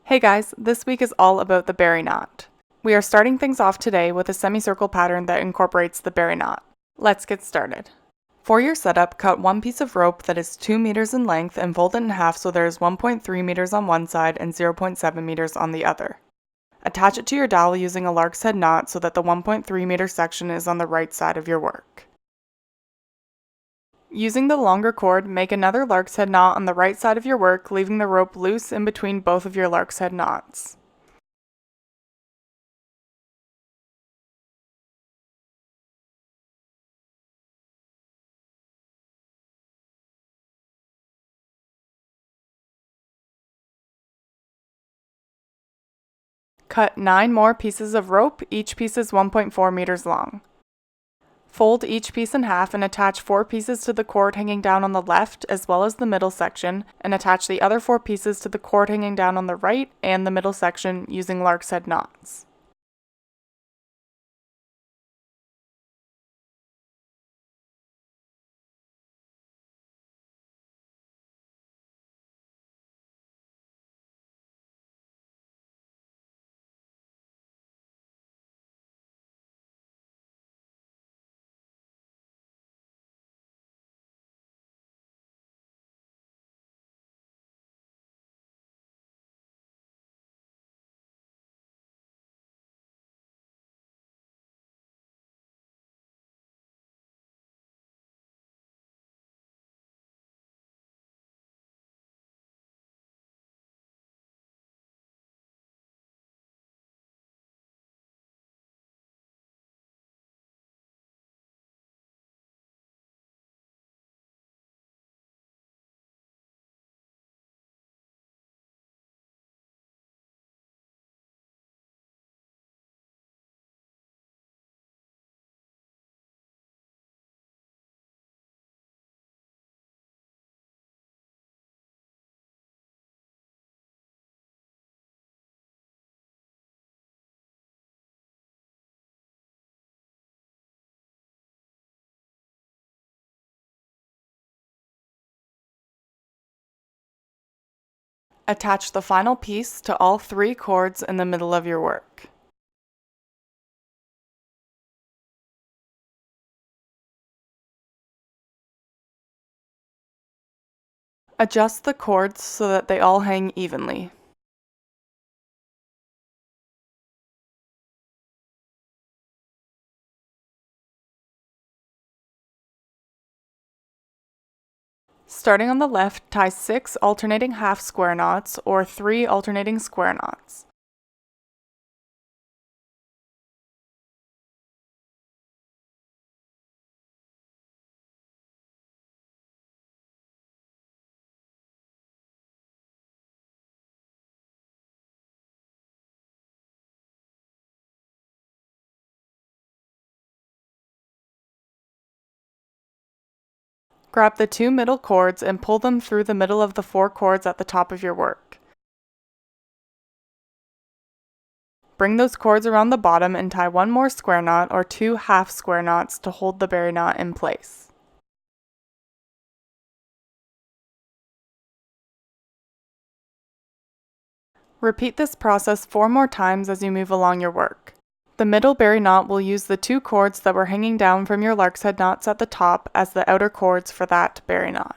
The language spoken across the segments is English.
Hey guys, this week is all about the berry knot. We are starting things off today with a semicircle pattern that incorporates the berry knot. Let's get started. For your setup, cut one piece of rope that is 2 meters in length and fold it in half so there is 1.3 meters on one side and 0.7 meters on the other. Attach it to your dowel using a lark's head knot so that the 1.3 meter section is on the right side of your work. Using the longer cord, make another lark's head knot on the right side of your work, leaving the rope loose in between both of your lark's head knots. Cut 9 more pieces of rope, each piece is 1.4 meters long. Fold each piece in half and attach 4 pieces to the cord hanging down on the left as well as the middle section, and attach the other 4 pieces to the cord hanging down on the right and the middle section using lark's head knots. Attach the final piece to all 3 cords in the middle of your work. Adjust the cords so that they all hang evenly. Starting on the left, tie 6 alternating half square knots or 3 alternating square knots. Grab the 2 middle cords and pull them through the middle of the 4 cords at the top of your work. Bring those cords around the bottom and tie 1 more square knot or 2 half square knots to hold the berry knot in place. Repeat this process 4 more times as you move along your work. The middle berry knot will use the 2 cords that were hanging down from your lark's head knots at the top as the outer cords for that berry knot.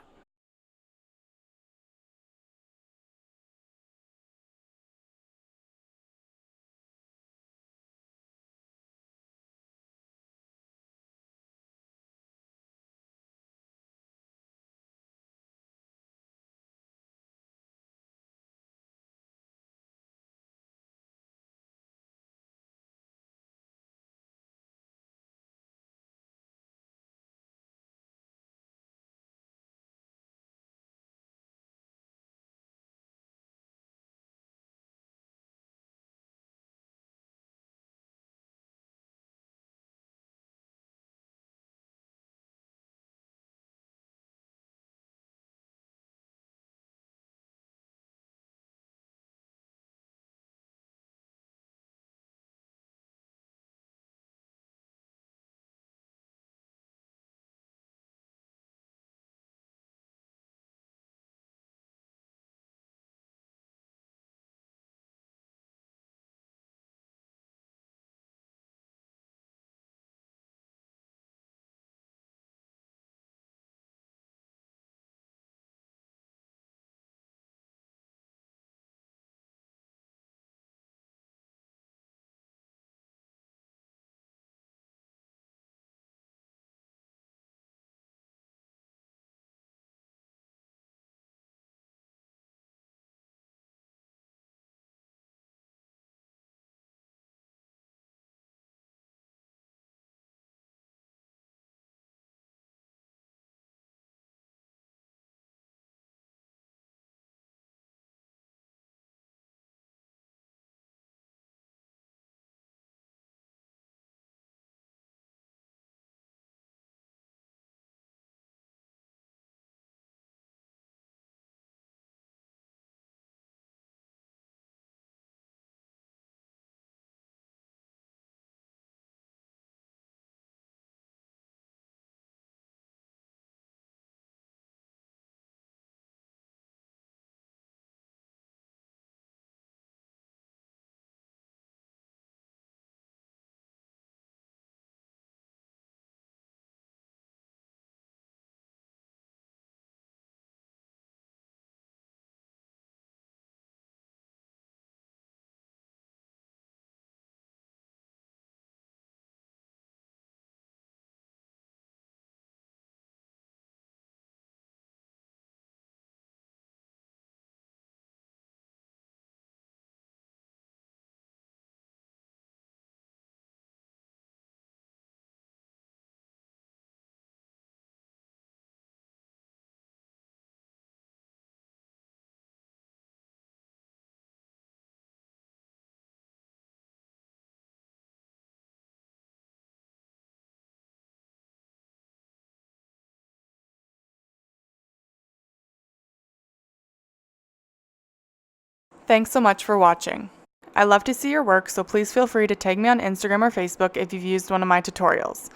Thanks so much for watching. I love to see your work, so please feel free to tag me on Instagram or Facebook if you've used one of my tutorials.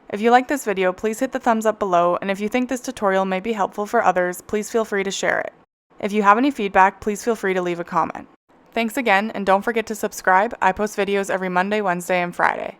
If you like this video, please hit the thumbs up below, and if you think this tutorial may be helpful for others, please feel free to share it. If you have any feedback, please feel free to leave a comment. Thanks again, and don't forget to subscribe. I post videos every Monday, Wednesday, and Friday.